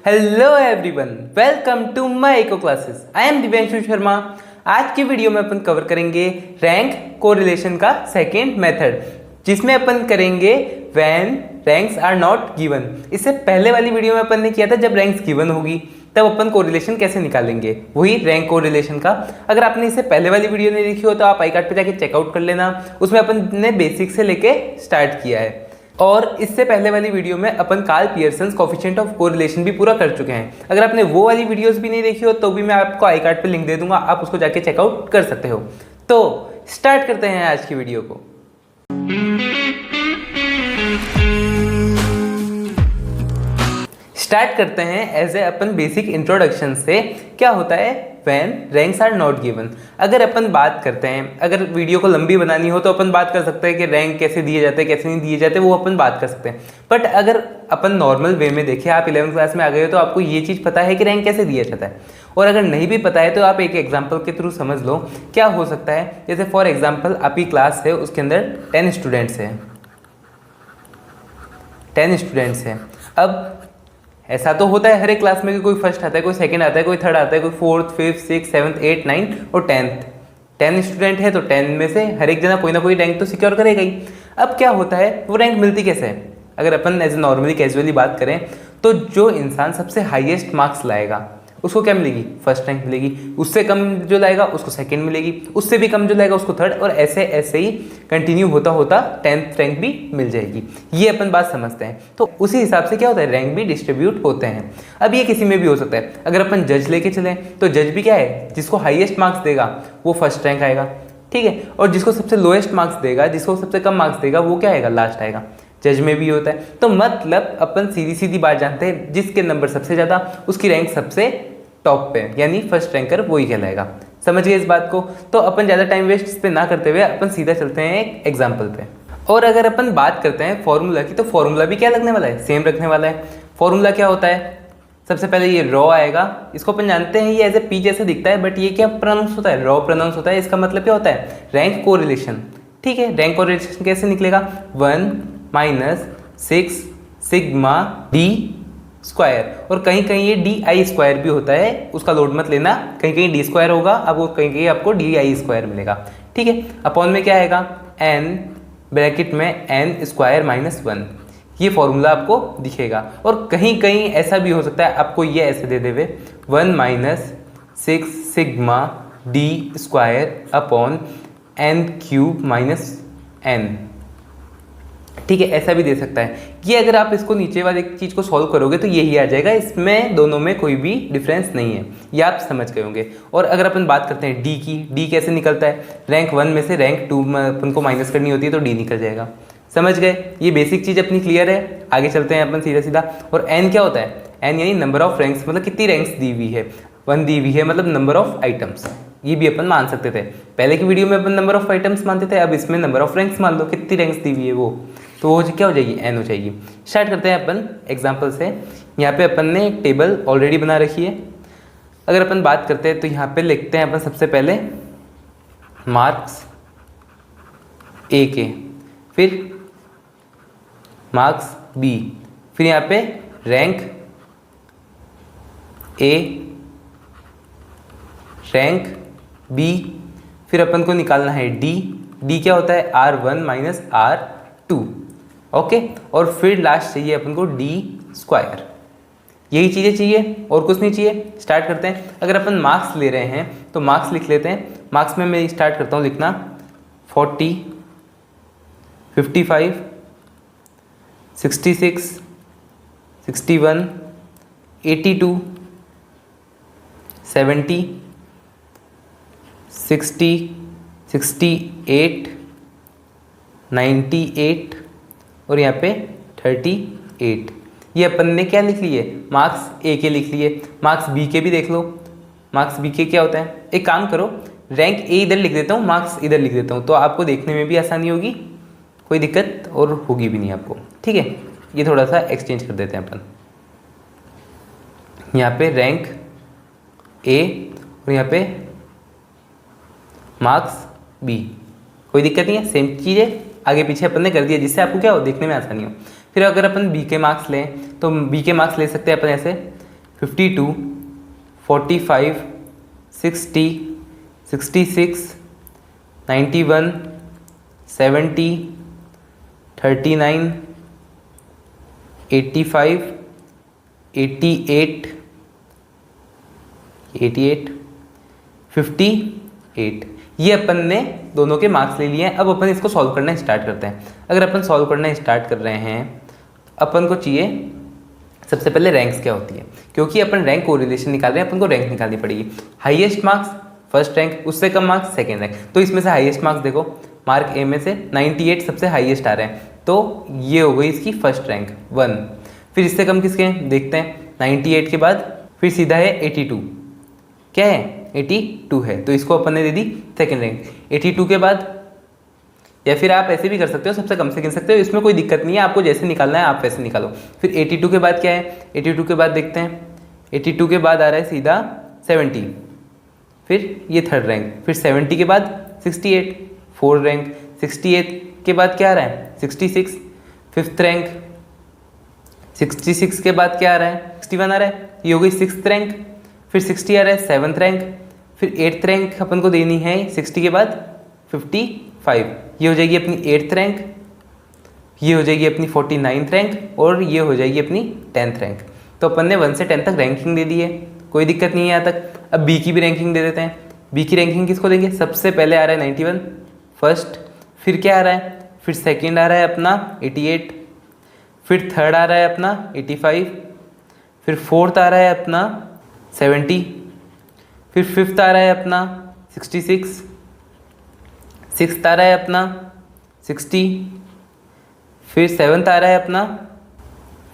Hello everyone, welcome to my eco classes. I am Divyanshu Sharma. आज की video में अपन कवर करेंगे रैंक कोरिलेशन का सेकेंड मेथड, जिसमें अपन करेंगे when ranks are not given. इससे पहले वाली वीडियो में अपन ने किया था जब रैंक्स गिवन होगी तब अपन कोरिलेशन कैसे निकालेंगे, वही रैंक कोरिलेशन का। अगर आपने इससे पहले वाली वीडियो नहीं देखी हो तो आप आई कार्ड पे जाके चेकआउट कर लेना। उसमें अपन ने बेसिक से लेके स्टार्ट किया है और इससे पहले वाली वीडियो में अपन Karl Pearson's coefficient of correlation भी पूरा कर चुके हैं। अगर आपने वो वाली वीडियोस भी नहीं देखी हो तो भी मैं आपको आई कार्ड पे लिंक दे दूंगा, आप उसको जाके चेकआउट कर सकते हो। तो स्टार्ट करते हैं आज की वीडियो को। स्टार्ट करते हैं एज ए अपन बेसिक इंट्रोडक्शन से। क्या होता है when ranks are not given. अगर अपन बात करते हैं, अगर वीडियो को लंबी बनानी हो तो अपन बात कर सकते हैं कि रैंक कैसे दिए जाते हैं कैसे नहीं दिए जाते, वो अपन बात कर सकते हैं। बट अगर अपन नॉर्मल वे में देखें, आप 11th क्लास में आ गए हो तो आपको ये चीज़ पता है कि रैंक कैसे दिया जाता है। और अगर नहीं भी पता है तो आप एक एग्जाम्पल के थ्रू समझ लो क्या हो सकता है। जैसे फॉर एग्जाम्पल आपकी क्लास है, उसके अंदर 10 स्टूडेंट्स हैं। 10 स्टूडेंट्स हैं। अब ऐसा तो होता है हर एक क्लास में कि कोई फर्स्ट आता है, कोई सेकंड आता है, कोई थर्ड आता है, कोई fourth, fifth, six, seventh, eight, ninth और 10th। 10 स्टूडेंट है तो 10 में से हर एक जना कोई ना कोई रैंक तो सिक्योर करेगा ही। अब क्या होता है, वो रैंक मिलती कैसे है? अगर अपन एज ए नॉर्मली कैजुअली बात करें तो जो इंसान सबसे हाईएस्ट मार्क्स लाएगा उसको क्या मिलेगी? फर्स्ट रैंक मिलेगी। उससे कम जो लाएगा उसको सेकंड मिलेगी, उससे भी कम जो लाएगा उसको थर्ड, और ऐसे ऐसे ही कंटिन्यू होता होता 10th रैंक भी मिल जाएगी। ये अपन बात समझते हैं। तो उसी हिसाब से क्या होता है, रैंक भी डिस्ट्रीब्यूट होते हैं। अब ये किसी में भी हो सकता है। अगर अपन जज लेके चलें तो जज भी क्या है, जिसको हाईएस्ट मार्क्स देगा वो फर्स्ट रैंक आएगा, ठीक है। और जिसको सबसे लोएस्ट मार्क्स देगा, जिसको सबसे कम मार्क्स देगा, वो क्या आएगा? लास्ट आएगा। जज में भी होता है। तो मतलब अपन सीधी सीधी बात जानते हैं, जिसके नंबर सबसे ज़्यादा उसकी रैंक सबसे टॉप पे, यानी फर्स्ट रैंकर वही कहलाएगा। समझ गए इस बात को? तो अपन ज़्यादा टाइम वेस्ट इस पे ना करते हुए अपन सीधा चलते हैं एक एग्जाम्पल पे। और अगर अपन बात करते हैं फॉर्मूला की, तो फॉर्मूला भी क्या लगने वाला है? सेम रखने वाला है। फॉर्मूला क्या होता है? सबसे पहले ये रॉ आएगा। इसको अपन जानते हैं ये एज ए पी जैसा दिखता है, बट ये क्या प्रोनाउंस होता है? रॉ प्रोनाउंस होता है। इसका मतलब क्या होता है? रैंक कोरिलेशन, ठीक है। रैंक कोरिलेशन कैसे निकलेगा? 1 - 6 सिग्मा डी स्क्वायर। और कहीं कहीं ये डी आई स्क्वायर भी होता है, उसका लोड मत लेना। कहीं कहीं डी स्क्वायर होगा, अब वो कहीं कहीं आपको डी आई स्क्वायर मिलेगा, ठीक है। अपॉन में क्या आएगा? एन ब्रैकेट में एन स्क्वायर -1। ये फॉर्मूला आपको दिखेगा। और कहीं कहीं ऐसा भी हो सकता है आपको ये ऐसे दे देवे 1 - 6 sigma D square upon N cube -n, ठीक है। ऐसा भी दे सकता है। ये अगर आप इसको नीचे वाली चीज़ को सॉल्व करोगे तो यही आ जाएगा। इसमें दोनों में कोई भी डिफरेंस नहीं है, ये आप समझ गए होंगे। और अगर अपन बात करते हैं डी की, डी कैसे निकलता है? रैंक 1 में से रैंक 2 में अपन को माइनस करनी होती है तो डी निकल जाएगा। समझ गए? ये बेसिक चीज़ अपनी क्लियर है। आगे चलते हैं अपन सीधा सीधा। और एन क्या होता है? एन यानी नंबर ऑफ रैंक्स, मतलब कितनी रैंक्स दी हुई है। 1 दी हुई है मतलब नंबर ऑफ आइटम्स। ये भी अपन मान सकते थे। पहले की वीडियो में अपन नंबर ऑफ आइटम्स मानते थे, अब इसमें नंबर ऑफ रैंक्स मान लो, कितनी रैंक्स दी हुई है वो, तो वो क्या हो जाएगी? एन हो जाएगी। स्टार्ट करते हैं अपन एग्जाम्पल से। यहाँ पे अपन ने एक टेबल ऑलरेडी बना रखी है। अगर अपन बात करते हैं तो यहाँ पे लिखते हैं अपन सबसे पहले मार्क्स ए के, फिर मार्क्स बी, फिर यहाँ पे रैंक ए, रैंक बी, फिर अपन को निकालना है डी। डी क्या होता है? R1 - R2, okay. और फिर लास्ट चाहिए अपन को डी स्क्वायर। यही चीज़ें चाहिए और कुछ नहीं चाहिए। स्टार्ट करते हैं। अगर अपन मार्क्स ले रहे हैं तो मार्क्स लिख लेते हैं। मार्क्स में मैं स्टार्ट करता हूँ लिखना 40, 55, 66, 61, 82, 70, 60, 68, 98 और यहाँ पे 38। ये अपन ने क्या लिख लिए? मार्क्स ए के लिख लिए। मार्क्स बी के भी देख लो। मार्क्स बी के क्या होता है? एक काम करो, रैंक ए इधर लिख देता हूँ, मार्क्स इधर लिख देता हूँ, तो आपको देखने में भी आसानी होगी, कोई दिक्कत और होगी भी नहीं आपको, ठीक है। ये थोड़ा सा एक्सचेंज कर देते हैं अपन। यहाँ पे रैंक ए और यहाँ पे मार्क्स बी, कोई दिक्कत नहीं है, सेम चीज़ है, आगे पीछे अपन ने कर दिया जिससे आपको क्या हो, देखने में आसानी हो। फिर अगर अपन बी के मार्क्स लें तो बी के मार्क्स ले सकते हैं अपन ऐसे 52, 45, 60, 66, 91, 70, 39, 85, 88, 58, ये अपन ने दोनों के मार्क्स ले लिए हैं। अब अपन इसको सॉल्व करना स्टार्ट करते हैं। अगर अपन सॉल्व करना स्टार्ट कर रहे हैं, अपन को चाहिए सबसे पहले रैंक्स क्या होती है, क्योंकि अपन रैंक कोरिलेशन निकाल रहे हैं, अपन को रैंक निकालनी पड़ेगी। हाईएस्ट मार्क्स फर्स्ट रैंक, उससे कम मार्क्स सेकेंड रैंक। तो इसमें से हाईएस्ट मार्क्स देखो, मार्क ए में से 98 सबसे हाईएस्ट आ रहे हैं, तो ये हो गई इसकी फर्स्ट रैंक 1। फिर इससे कम किसके हैं देखते हैं, 98 के बाद फिर सीधा है 82, क्या है 82 है, तो इसको अपन ने दे दी सेकेंड रैंक। 82 के बाद, या फिर आप ऐसे भी कर सकते हो, सबसे कम से गिन सकते हो, इसमें कोई दिक्कत नहीं है, आपको जैसे निकालना है आप वैसे निकालो। फिर 82 के बाद क्या है, 82 के बाद देखते हैं, 82 के बाद आ रहा है सीधा 70, फिर ये थर्ड रैंक, फिर 70 के बाद 68 फोर्थ रैंक, 68 के बाद क्या आ रहा है 66 फिफ्थ रैंक, 66 के बाद क्या आ रहा है 61 आ रहा है, ये हो गई सिक्स्थ रैंक। फिर 60 आ रहा है सेवन्थ रैंक, फिर एट्थ रैंक अपन को देनी है 60 के बाद 55, ये हो जाएगी अपनी एट्थ रैंक, ये हो जाएगी अपनी 49th रैंक, और ये हो जाएगी अपनी 10th रैंक। तो अपन ने 1 से 10 तक रैंकिंग दे दी है, कोई दिक्कत नहीं है यहाँ तक। अब बी की भी रैंकिंग दे देते हैं। बी की रैंकिंग किसको देंगे, सबसे पहले आ रहा है 91 फर्स्ट, फिर क्या आ रहा है, फिर सेकेंड आ रहा है अपना 88, फिर थर्ड आ रहा है अपना 85, फिर फोर्थ आ रहा है अपना 70, फिर फिफ्थ आ रहा है अपना 66, सिक्स्थ आ रहा है अपना 60, फिर सेवन्थ आ रहा है अपना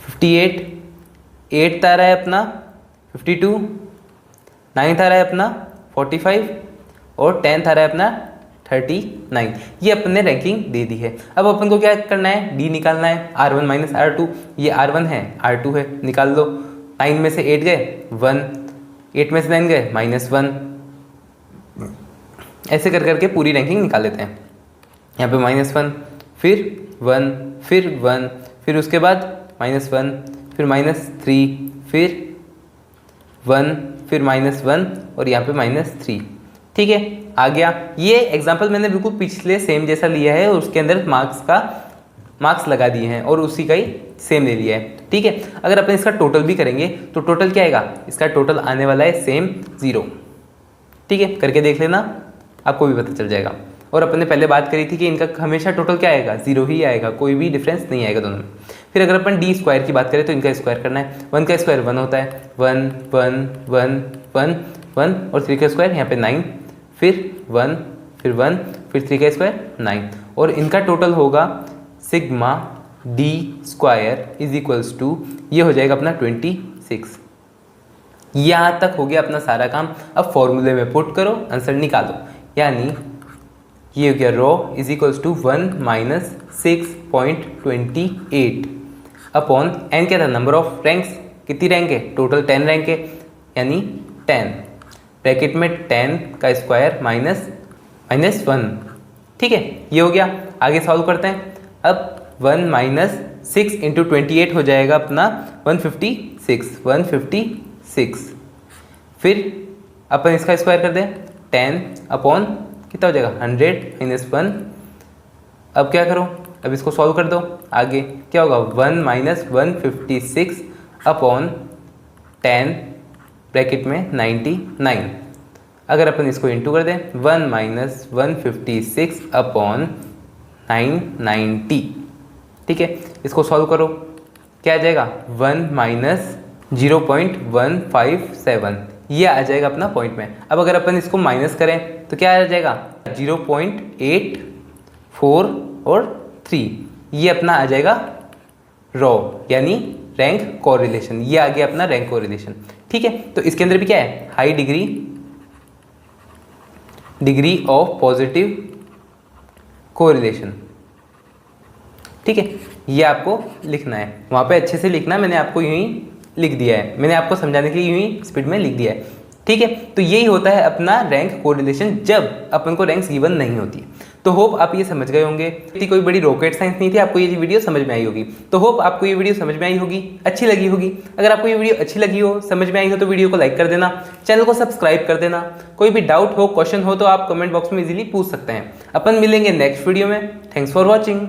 58, एट्थ आ रहा है अपना 52, नाइन्थ आ रहा है अपना 45, और 10th आ रहा है अपना 39। ये अपन ने रैंकिंग दे दी है। अब अपन को क्या करना है, डी निकालना है, R1 माइनस R2, ये R1 है R2 है, निकाल दो। 9 में से 8 गए 1, 8 में से 9 गए -1, ऐसे कर करके पूरी रैंकिंग निकाल लेते हैं। यहाँ पे -1, फिर 1, फिर 1, फिर उसके बाद -1, फिर -3, फिर 1, फिर -1, और यहाँ पे -3। ठीक है, आ गया। ये एग्जाम्पल मैंने बिल्कुल पिछले सेम जैसा लिया है, और उसके अंदर मार्क्स लगा दिए हैं, और उसी का ही सेम ले लिया है। ठीक है, अगर अपन इसका टोटल भी करेंगे तो टोटल क्या आएगा, इसका टोटल आने वाला है सेम 0। ठीक है, करके देख लेना, आपको भी पता चल जाएगा। और अपन ने पहले बात करी थी कि इनका हमेशा टोटल क्या आएगा, 0 ही आएगा, कोई भी डिफरेंस नहीं आएगा दोनों में। फिर अगर अपन डी स्क्वायर की बात करें तो इनका स्क्वायर करना है। 1 का स्क्वायर 1 होता है, 1 1 1 1 1, और 3 का स्क्वायर यहाँ पे 9, फिर 1, फिर 1, फिर 3 का स्क्वायर 9, और इनका टोटल होगा sigma D square is equals to, ये हो जाएगा अपना 26। यहाँ तक हो गया अपना सारा काम। अब फॉर्मूले में पुट करो, आंसर निकालो, यानी ये हो गया rho is equals to 1 minus 6.28 upon n क्या था, नंबर ऑफ रैंक्स, कितनी रैंक है टोटल 10 रैंक है, यानी 10 ब्रैकेट में 10 का स्क्वायर माइनस -1। ठीक है, ये हो गया। आगे सॉल्व करते हैं। अब 1 माइनस 6 इंटू 28 हो जाएगा अपना 156। फिर अपन इसका स्क्वायर कर दें, 10 अपॉन कितना हो जाएगा 100 - 1। अब क्या करो, अब इसको सॉल्व कर दो। आगे क्या होगा, 1 माइनस 156 अपॉन 10 ब्रैकेट में 99। अगर अपन इसको इंटू कर दें, 1 माइनस 156 अपॉन 990। ठीक है, इसको सॉल्व करो, क्या आ जाएगा 1 माइनस 0.157, ये आ जाएगा अपना पॉइंट में। अब अगर अपन इसको माइनस करें तो क्या आ जाएगा 0.8 4 और 3, ये अपना आ जाएगा रो, यानी रैंक कोरिलेशन। ये आ गया अपना रैंक कोरिलेशन। ठीक है, तो इसके अंदर भी क्या है, high degree of positive correlation. ठीक है, ये आपको लिखना है, वहाँ पे अच्छे से लिखना, मैंने आपको यूं ही लिख दिया है, मैंने आपको समझाने के लिए यूं ही स्पीड में लिख दिया है। ठीक है, तो यही होता है अपना रैंक कोरिलेशन जब अपन को रैंक्स गिवन नहीं होती। तो होप आप ये समझ गए होंगे। इतनी कोई बड़ी रॉकेट साइंस नहीं थी, आपको ये वीडियो समझ में आई होगी। तो होप आपको ये वीडियो समझ में आई होगी, अच्छी लगी होगी। अगर आपको ये वीडियो अच्छी लगी हो, समझ में आई हो, तो वीडियो को लाइक कर देना, चैनल को सब्सक्राइब कर देना। कोई भी डाउट हो, क्वेश्चन हो तो आप कमेंट बॉक्स में इजीली पूछ सकते हैं। अपन मिलेंगे नेक्स्ट वीडियो में। Thanks for watching.